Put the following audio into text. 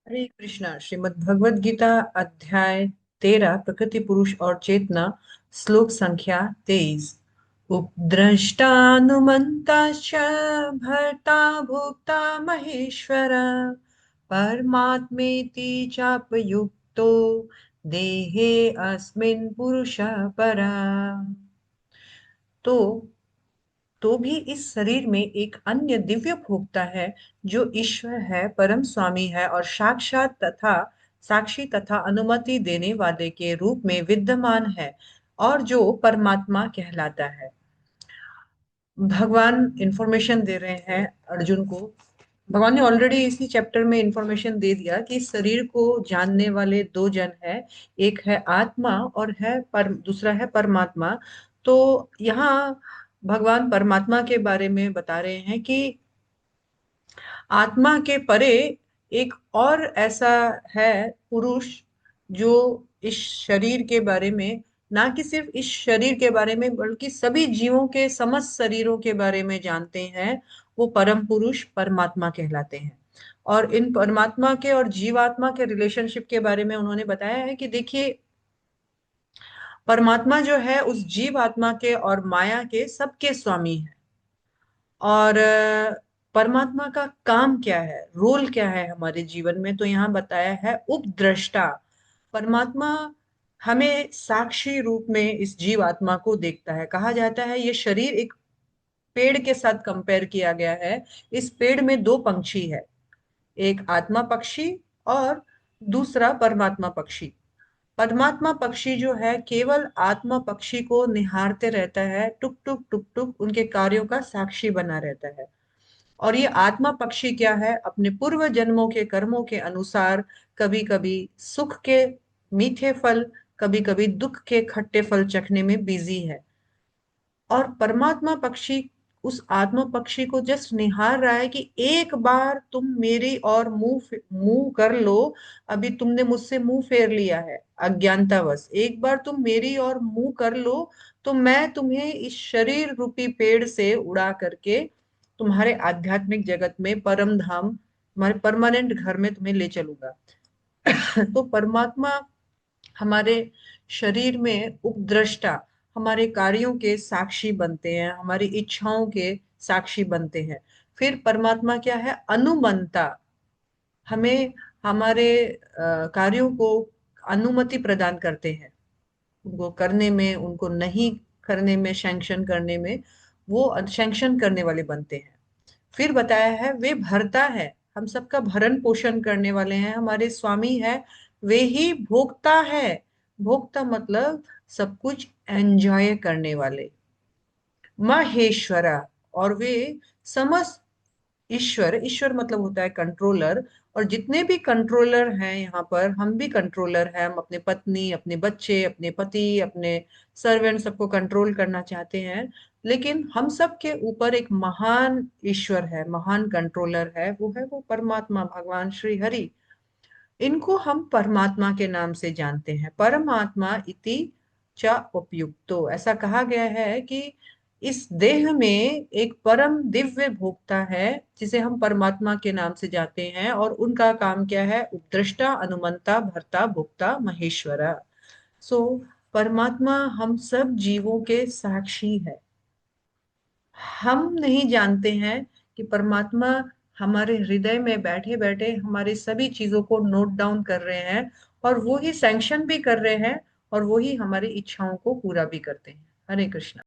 हरे कृष्णा। श्रीमद् भगवद गीता अध्याय 13 प्रकृति पुरुष और चेतना। श्लोक संख्या 23। उपद्रष्टानुमन्ता च भर्ता भोक्ता महेश्वर परमात्मेति चापयुक्तो देहे अस्मिन् पुरुषः परा। तो तो भी इस शरीर में एक अन्य दिव्य भोक्ता है जो ईश्वर है, परम स्वामी है और साक्षात तथा साक्षी तथा अनुमति देने वाले के रूप में विद्यमान है और जो परमात्मा कहलाता है। भगवान इंफॉर्मेशन दे रहे हैं अर्जुन को। भगवान ने ऑलरेडी इसी चैप्टर में इंफॉर्मेशन दे दिया कि शरीर को जानने वाले दो जन है, एक है आत्मा और दूसरा है परमात्मा। तो यहाँ भगवान परमात्मा के बारे में बता रहे हैं कि आत्मा के परे एक और ऐसा है पुरुष जो इस शरीर के बारे में, ना कि सिर्फ इस शरीर के बारे में बल्कि सभी जीवों के समस्त शरीरों के बारे में जानते हैं। वो परम पुरुष परमात्मा कहलाते हैं। और इन परमात्मा के और जीवात्मा के रिलेशनशिप के बारे में उन्होंने बताया है कि देखिए, परमात्मा जो है उस जीव आत्मा के और माया के सबके स्वामी है। और परमात्मा का काम क्या है, रोल क्या है हमारे जीवन में, तो यहाँ बताया है उपद्रष्टा। परमात्मा हमें साक्षी रूप में इस जीव आत्मा को देखता है। कहा जाता है ये शरीर एक पेड़ के साथ कंपेयर किया गया है। इस पेड़ में दो पंछी है, एक आत्मा पक्षी और दूसरा परमात्मा पक्षी। परमात्मा पक्षी जो है केवल आत्मा पक्षी को निहारते रहता है, टुक टुक टुक टुक उनके कार्यों का साक्षी बना रहता है। और ये आत्मा पक्षी क्या है, अपने पूर्व जन्मों के कर्मों के अनुसार कभी कभी सुख के मीठे फल, कभी कभी दुख के खट्टे फल चखने में बिजी है। और परमात्मा पक्षी उस आत्मा पक्षी को जस्ट निहार रहा है कि एक बार तुम मेरी और मुंह कर लो। अभी तुमने मुझसे मुंह फेर लिया है अज्ञानतावश, एक बार तुम मेरी और मुंह कर लो तो मैं तुम्हें इस शरीर रूपी पेड़ से उड़ा करके तुम्हारे आध्यात्मिक जगत में, परम धाम, तुम्हारे परमानेंट घर में तुम्हें ले चलूंगा। तो परमात्मा हमारे शरीर में उपद्रष्टा, हमारे कार्यों के साक्षी बनते हैं, हमारी इच्छाओं के साक्षी बनते हैं। फिर परमात्मा क्या है, अनुमंता। हमें हमारे कार्यों को अनुमति प्रदान करते हैं, उनको करने में, उनको नहीं करने में, सैंक्शन करने में वो सैंक्शन करने वाले बनते हैं। फिर बताया है वे भरता है, हम सबका भरण पोषण करने वाले हैं, हमारे स्वामी है। वे ही भोक्ता है, भोक्ता मतलब सब कुछ एंजॉय करने वाले। महेश्वरा, और वे समस्त ईश्वर, ईश्वर मतलब होता है कंट्रोलर। और जितने भी कंट्रोलर हैं यहाँ पर, हम भी कंट्रोलर हैं। हम अपने पत्नी, अपने बच्चे, अपने पति, अपने सर्वेंट सबको कंट्रोल करना चाहते हैं। लेकिन हम सब के ऊपर एक महान ईश्वर है, महान कंट्रोलर है, वो परमात्मा, भगवान श्री हरि। इनको हम परमात्मा के नाम से जानते हैं। परमात्मा इति च उपयुक्तो, ऐसा कहा गया है कि इस देह में एक परम दिव्य भोक्ता है जिसे हम परमात्मा के नाम से जाते हैं। और उनका काम क्या है, उपद्रष्टा, अनुमंता, भर्ता, भोक्ता, महेश्वरा। सो परमात्मा हम सब जीवों के साक्षी है। हम नहीं जानते हैं कि परमात्मा हमारे हृदय में बैठे बैठे हमारी सभी चीजों को नोट डाउन कर रहे हैं, और वो ही सैंक्शन भी कर रहे हैं, और वो ही हमारी इच्छाओं को पूरा भी करते हैं। हरे कृष्णा।